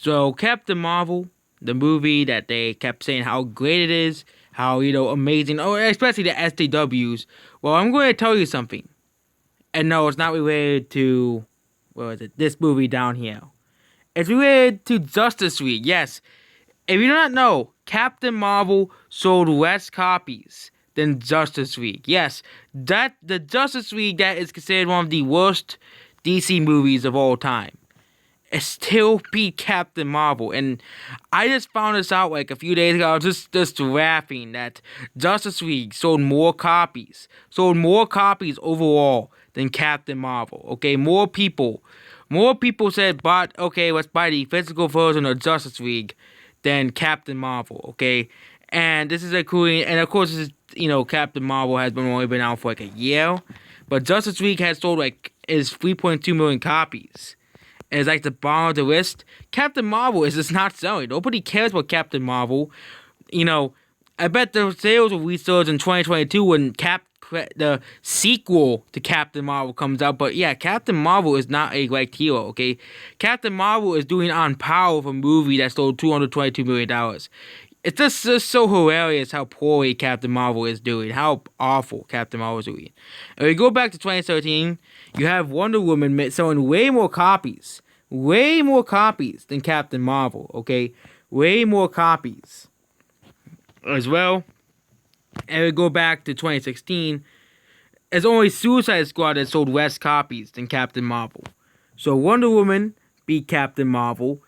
So Captain Marvel, the movie that they kept saying how great it is, how amazing, oh especially the SJWs. Well, I'm going to tell you something, and no, it's not related to what was it? This movie down here. It's related to Justice League. Yes, if you do not know, Captain Marvel sold less copies than Justice League. Yes, that the Justice League that is considered one of the worst DC movies of all time. It still beat Captain Marvel, and I just found this out like a few days ago. I was just laughing that Justice League sold more copies overall than Captain Marvel. Okay, more people said, "But okay, let's buy the physical version of Justice League than Captain Marvel." Okay, and this is including, and of course, this is Captain Marvel has only been out for like a year, but Justice League has sold is 3.2 million copies. And it's like the bottom of the list. Captain Marvel is just not selling. Nobody cares about Captain Marvel. I bet the sales will resurge in 2022 when the sequel to Captain Marvel comes out. But yeah, Captain Marvel is not a great hero, okay? Captain Marvel is doing on par with a movie that sold $222 million. It's just so hilarious how poorly Captain Marvel is doing, how awful Captain Marvel is doing. And we go back to 2013, you have Wonder Woman selling way more copies than Captain Marvel, okay? Way more copies as well. And we go back to 2016, it's only Suicide Squad that sold less copies than Captain Marvel. So Wonder Woman beat Captain Marvel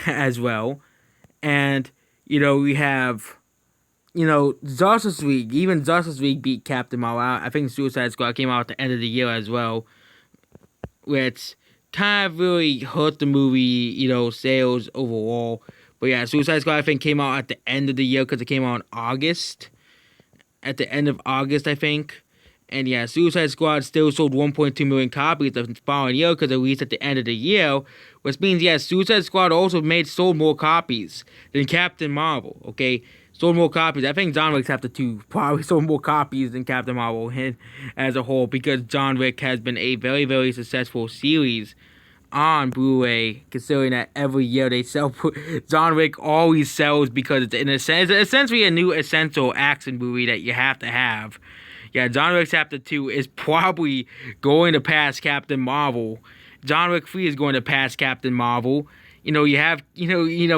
as well. And we have, Justice League. Even Justice League beat Captain Marvel. I think Suicide Squad came out at the end of the year as well, which kind of really hurt the movie, sales overall. But yeah, Suicide Squad I think came out at the end of the year because it came out in August. At the end of August, I think. And yeah, Suicide Squad still sold 1.2 million copies the following year because it released at the end of the year, which means, yes, Suicide Squad also sold more copies than Captain Marvel, okay? Sold more copies. I think John Wick Chapter 2 probably sold more copies than Captain Marvel as a whole because John Wick has been a very, very successful series on Blu-ray, considering that every year they sell. John Wick always sells because it's essentially a new essential action movie that you have to have. Yeah, John Wick Chapter 2 is probably going to pass Captain Marvel. John Wick 3 is going to pass Captain Marvel. You have,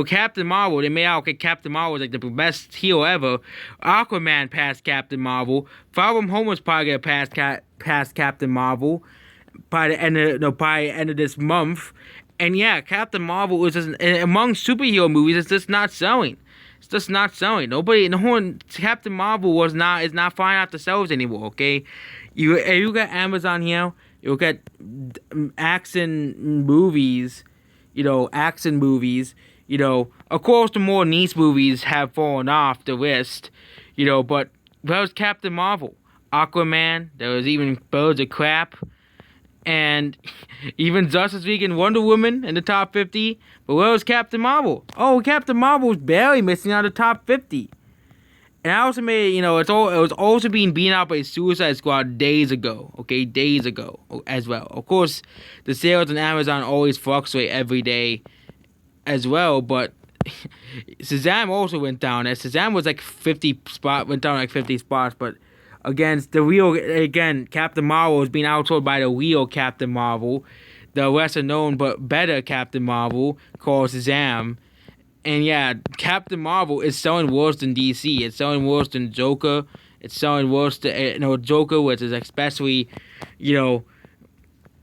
Captain Marvel. They made out Captain Marvel was like the best hero ever. Aquaman passed Captain Marvel. Far From Home was probably going to pass Captain Marvel by the end of this month. And yeah, Captain Marvel is just, among superhero movies, it's just not selling. It's just not selling. Captain Marvel is not flying out the shelves anymore, okay? You got Amazon here, you get action movies, of course the more niche movies have fallen off the list, but that was Captain Marvel. Aquaman, there was even Birds of Crap, and even Justice League and Wonder Woman in the top 50. But where was Captain Marvel? Oh, Captain Marvel was barely missing out of the top 50. And I also made, it was also being beaten out by Suicide Squad days ago. Okay, days ago as well. Of course, the sales on Amazon always fluctuate every day as well. But Shazam also went down. As Shazam was went down like 50 spots. But Captain Marvel was being outsold by the real Captain Marvel, the lesser known but better Captain Marvel called Shazam. And yeah, Captain Marvel is selling worse than DC. It's selling worse than Joker. It's selling worse than Joker, which is especially,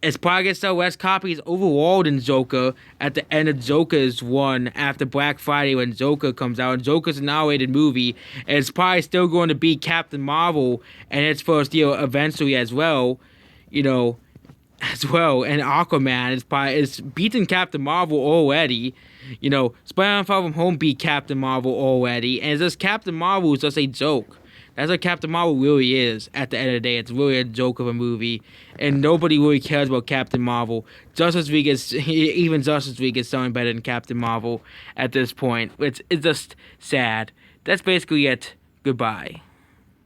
it's probably going to sell less copies overall than Joker at the end of Joker's run after Black Friday when Joker comes out. And Joker's an R-rated movie, and it's probably still going to beat Captain Marvel in its first year eventually as well, And Aquaman is beating Captain Marvel already. Spider-Man Far From Home beat Captain Marvel already, and it's just Captain Marvel is just a joke. That's what Captain Marvel really is at the end of the day. It's really a joke of a movie, and nobody really cares about Captain Marvel. Even Justice League is selling better than Captain Marvel at this point, which is just sad. That's basically it. Goodbye.